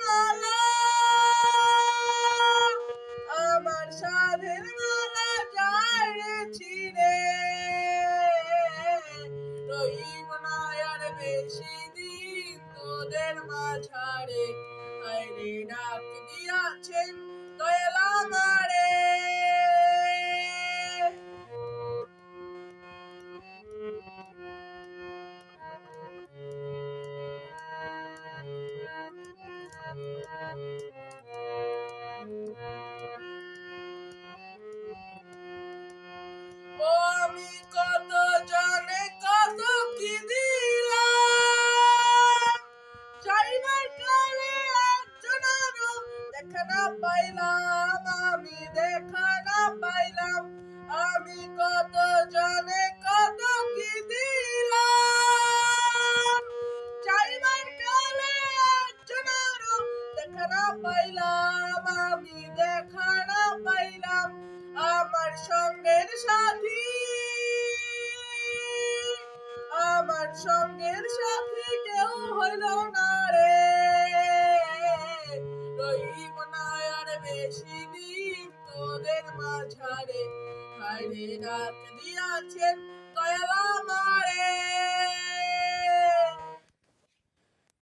মালা, আমার সাধের মালা যায় রে ছিঁড়ে, রহিব না আর বেশি দিন তোদের মাঝারে, হায়রে ডাক দিয়াছেন দয়াল আমারে। ও আমি কত জানে কত কি দিলাম, যাইবার কালে একজনেরও দেখা না পাইলাম, আমি দেখা না পাইলাম। আমি কত জানে কত কি দিলাম, যাইবার কালে একজনেরও দেখা না পাইলাম, আমি দেখা না পাইলাম। আমার সঙ্গের সাথী, আমার সঙ্গের সাথী কেউ হইল না রে, রহিব না আর বেশি দিন তোদের মাঝারে, হায়রে ডাক দিয়াছেন দয়াল আমারে।